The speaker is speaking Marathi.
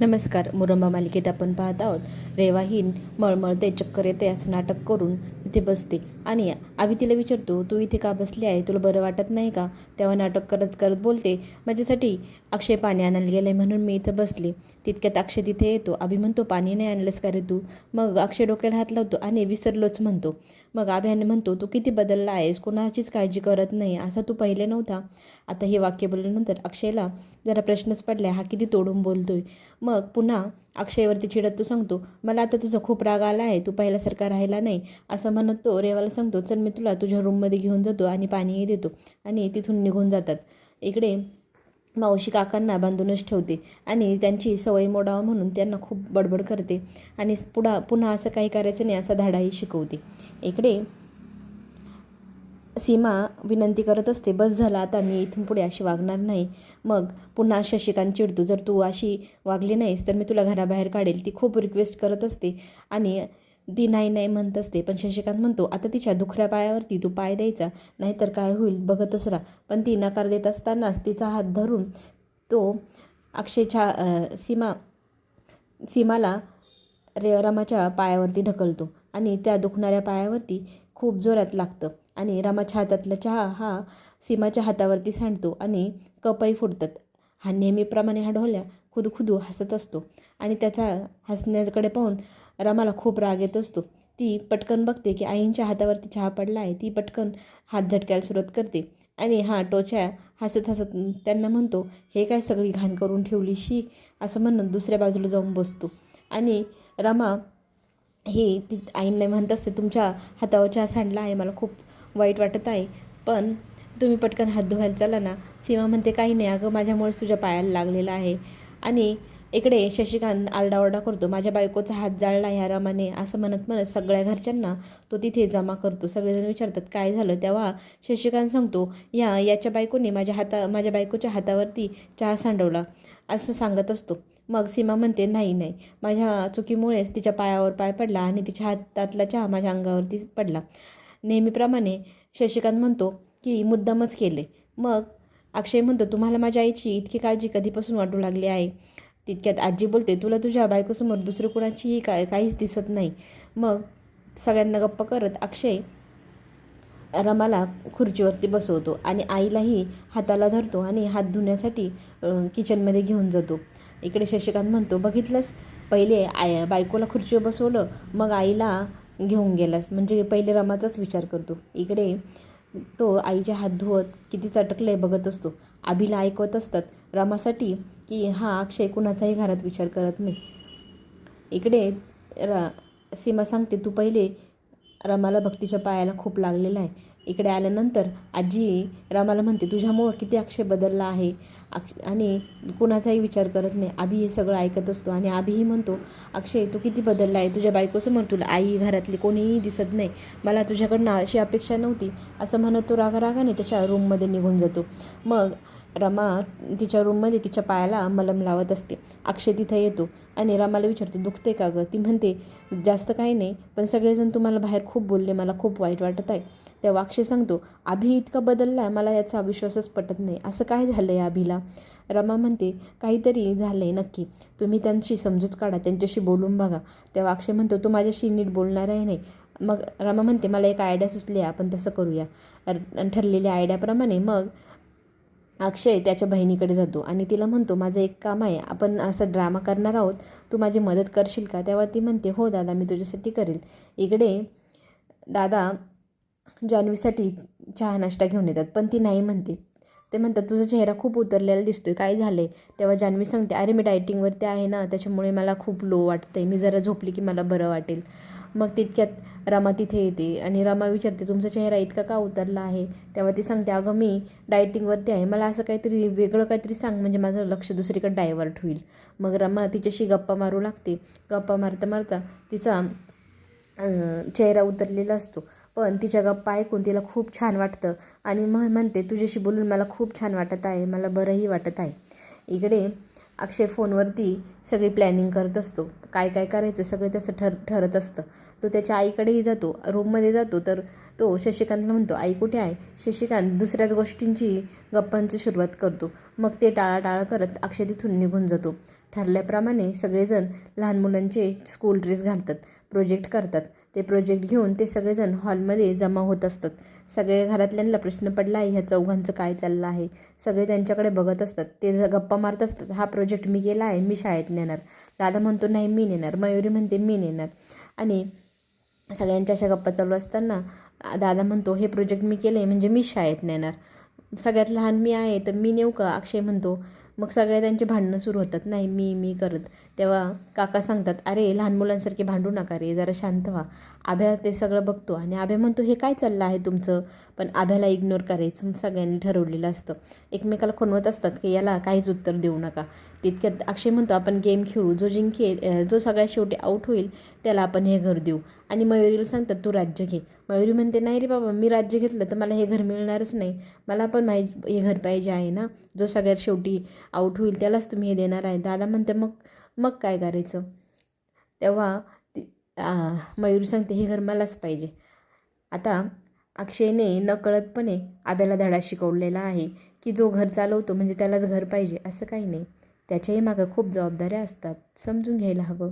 नमस्कार. मुरंबा मालिकेत आपण पाहत आहोत. रेवा ही मळमळते, चक्कर येते असं नाटक करून इथे बसते आणि आम्ही तिला विचारतो, तू इथे का बसली आहे, तुला बरं वाटत नाही का? तेव्हा नाटक करत करत बोलते, माझ्यासाठी अक्षय पाणी आणायला गेलं आहे म्हणून मी इथं बसली. तितक्यात अक्षय तिथे येतो. अभि म्हणतो, पाणी नाही आणलंस का रे तू? मग अक्षय डोक्याला हात लावतो आणि विसरलोच म्हणतो. मग अभ्याने म्हणतो, तू किती बदलला आहेस, कोणाचीच काळजी करत नाही, असा तू पहिले नव्हता. आता हे वाक्य बोलल्यानंतर अक्षयला जरा प्रश्नच पडला, हा किती तोडून बोलतोय. मग पुन्हा अक्षयवरती चिडत तो सांगतो, मला आता तुझा खूप राग आला आहे, तू पहिल्यासारखा राहिला नाही. असं म्हणत तो रेवाला सांगतो, चल मी तुला तुझ्या रूममध्ये घेऊन जातो आणि पाणीही देतो. आणि तिथून निघून जातात. इकडे मावशी काकांना बांधूनच ठेवते आणि त्यांची सवय मोडावं म्हणून त्यांना खूप बडबड करते आणि पुन्हा असं काही करायचं नाही असा धाडाही शिकवते. इकडे सीमा विनंती करत असते, बस झाला आता, मी इथून पुढे अशी वागणार नाही. मग पुन्हा शशिकांत चिडतो, जर तू अशी वागली नाहीस तर मी तुला घराबाहेर काढेल. ती खूप रिक्वेस्ट करत असते आणि ती नाही नाही म्हणत असते. पण शशिकांत म्हणतो, आता तिच्या दुखऱ्या पायावरती तू पाय द्यायचा, नाहीतर काय होईल बघतच राहा. पण ती नकार देत असतानाच तिचा हात धरून तो सीमाला रमाच्या पायावरती ढकलतो आणि त्या दुखणाऱ्या पायावरती खूप जोरात लागतं आणि रमाच्या हातातला चहा हा सीमाच्या हातावरती सांडतो आणि कपही फुटतात. हा नेहमीप्रमाणे हा ढोल्या खुदखुदू हसत असतो आणि त्याचा हसण्याकडे पाहून रमाला खूप राग येत असतो. ती पटकन बघते की आईंच्या हातावरती चहा पडला आहे. ती पटकन हात झटकायला सुरुवात करते आणि हा टोच्या हसत हसत त्यांना म्हणतो, हे काय सगळी घाण करून ठेवली शी, असं म्हणून दुसऱ्या बाजूला जाऊन बसतो. आणि रमा ती आईंना म्हणत असते, तुमच्या हातावर चहा सांडला आहे, मला खूप वाईट वाटत आहे, पण तुम्ही पटकन हात धुवायला चला ना. सीमा म्हणते, काही नाही अगं, माझ्यामुळेच तुझ्या पायाला लागलेला आहे. आणि इकडे शशिकांत आरडाओरडा करतो, माझ्या बायकोचा हात जाळला ह्या रमाने, असं म्हणत म्हणत सगळ्या घरच्यांना तो तिथे जमा करतो. सगळेजण विचारतात काय झालं. तेव्हा शशिकांत सांगतो, याच्या बायकोने माझ्या बायकोच्या हातावरती चहा सांडवला असं सांगत असतो. मग सीमा म्हणते, नाही, माझ्या चुकीमुळेच तिच्या पायावर पाय पडला आणि तिच्या हातातला चहा माझ्या अंगावरती पडला. नेहमीप्रमाणे शशिकांत म्हणतो की मुद्दामच केले. मग अक्षय म्हणतो, तुम्हाला माझ्या आईची इतकी काळजी कधीपासून वाटू लागली आहे. तितक्यात आजी बोलते, तुला तुझ्या बायकोसमोर दुसरं कुणाचीही काहीच दिसत नाही. मग सगळ्यांना गप्प करत अक्षय रमाला खुर्चीवरती बसवतो आणि आईलाही हाताला धरतो आणि हात धुण्यासाठी किचनमध्ये घेऊन जातो. इकडे शशिकांत म्हणतो, बघितलंस, पहिले बायकोला खुर्चीवर बसवलं, मग आईला घेऊन गेलास, म्हणजे पहिले रमाचाच विचार करतो. इकडे तो आईच्या हात धुवत किती चटकले बघत असतो. अभिला ऐकवत असतात रमासाठी की हा अक्षय कुणाचाही घरात विचार करत नाही. इकडे सीमा सांगते, तू पहिले रमाला भक्तीच्या पायाला खूप लागलेला आहे. इकडे आल्यानंतर आजी रमाला म्हणते, तुझ्यामुळं किती अक्षय बदलला आहे आणि कुणाचाही विचार करत नाही. आभी हे सगळं ऐकत असतो आणि आभीही म्हणतो, अक्षय तू किती बदलला आहे, तुझ्या बायकोसमोर तुला आई घरातली कोणीही दिसत नाही, मला तुझ्याकडनं अशी अपेक्षा नव्हती, असं म्हणत तो रागारागाने त्याच्या रूममध्ये निघून जातो. मग रमा तिच्या रूममध्ये तिच्या पायाला मलम लावत असते. अक्षय तिथं येतो आणि रमाला विचारतो, दुखते का गं? ती म्हणते, जास्त काही नाही, पण सगळेजण तुम्हाला बाहेर खूप बोलले, मला खूप वाईट वाटत आहे. तेव्हा अक्षय सांगतो, अभि इतका बदलला आहे, मला याचा विश्वासच पटत नाही, असं काय झालं आहे अभिला? रमा म्हणते, काहीतरी झालं आहे नक्की, तुम्ही त्यांची समजूत काढा, त्यांच्याशी बोलून बघा. तेव्हा अक्षय म्हणतो, तो माझ्याशी नीट बोलणार आहे नाही. मग रमा म्हणते, मला एक आयडिया सुचली आहे, आपण तसं करूया. ठरलेल्या आयडियाप्रमाणे मग अक्षय त्याच्या बहिणीकडे जातो आणि तिला म्हणतो, माझं एक काम आहे, आपण असं ड्रामा करणार आहोत, तू माझी मदत करशील का? तेव्हा ती म्हणते, हो दादा, मी तुझ्यासाठी करेल. इकडे दादा जान्हवीसाठी चहा नाश्ता घेऊन येतात, पण ती नाही म्हणते. ते म्हणतात, तुझा चेहरा खूप उतरलेला दिसतोय, काय झालं आहे? तेव्हा जान्हवी सांगते, अरे मी डायटिंगवरती आहे ना, त्याच्यामुळे मला खूप लो वाटतं आहे, मी जरा झोपली की मला बरं वाटेल. मग तितक्यात रमा तिथे येते आणि रमा विचारते, तुमचा चेहरा इतका का उतरला आहे? तेव्हा ती सांगते, अगं मी डायटिंगवरती आहे, मला असं काहीतरी वेगळं काहीतरी सांग, म्हणजे माझं लक्ष दुसरीकडे डायव्हर्ट होईल. मग रमा तिच्याशी गप्पा मारू लागते. गप्पा मारता मारता तिचा चेहरा उतरलेला असतो, पण तिच्या गप्पा ऐकून तिला खूप छान वाटतं आणि म्हणते, तुझ्याशी बोलून मला खूप छान वाटत आहे, मला बरंही वाटत आहे. इकडे अक्षय फोनवरती सगळी प्लॅनिंग करत असतो, काय काय करायचं सगळं त्याचं ठरत असतं. तो त्याच्या आईकडेही जातो, रूममध्ये जातो, तर तो शशिकांतला म्हणतो, आई कुठे आहे? शशिकांत दुसऱ्याच गोष्टींची गप्पांची सुरुवात करतो. मग ते टाळाटाळा करत अक्षय तिथून निघून जातो. ठरल्याप्रमाणे सगळेजण लहान मुलांचे स्कूल ड्रेस घालतात, प्रोजेक्ट करतात. ते प्रोजेक्ट घेऊन ते सगळेजण हॉलमध्ये जमा होत असतात. सगळे घरातल्यांना प्रश्न पडला आहे ह्या चौघांचं काय चाललं आहे. सगळे त्यांच्याकडे बघत असतात. ते गप्पा मारत असतात. हा प्रोजेक्ट मी केला आहे, मी शाळेत नेणार. दादा म्हणतो नाही मी नेणार. मयुरी म्हणते मी नेणार. आणि सगळ्यांच्या अशा गप्पा चालू असताना दादा म्हणतो हे प्रोजेक्ट मी केलं आहे म्हणजे मी शाळेत नेणार. सगळ्यात लहान मी आहे तर मी नेऊ का, अक्षय म्हणतो. मग सगळे त्यांचे भांडणं सुरू होतात, नाही मी करत. तेव्हा काका सांगतात, अरे लहान मुलांसारखे भांडू नका रे, जरा शांत व्हा. आभ्या ते सगळं बघतो आणि आभ्या म्हणतो हे काय चाललं आहे तुमचं. पण आभ्याला इग्नोर करायचं सगळ्यांनी ठरवलेलं असतं. एकमेकाला खुणवत असतात की याला काहीच उत्तर देऊ नका. तितक्यात अक्षय म्हणतो आपण गेम खेळू, जो सगळ्यात शेवटी आऊट होईल त्याला आपण हे घर देऊ. आणि मयुरीला सांगतात तू राज्य घे. मयुरी म्हणते नाही रे बाबा, मी राज्य घेतलं तर मला हे घर मिळणारच नाही. मला पण हे घर पाहिजे आहे ना. जो सगळ्यात शेवटी आऊट होईल त्यालाच तुम्ही हे देणार आहे. दादा म्हणते मग काय करायचं. तेव्हा मयुरी सांगते हे घर मलाच पाहिजे. आता अक्षयने नकळतपणे आभ्याला धडा शिकवलेला आहे की जो घर चालवतो म्हणजे त्यालाच घर पाहिजे असं काही नाही. त्याच्याही मागं खूप जबाबदाऱ्या असतात, समजून घ्यायला हवं.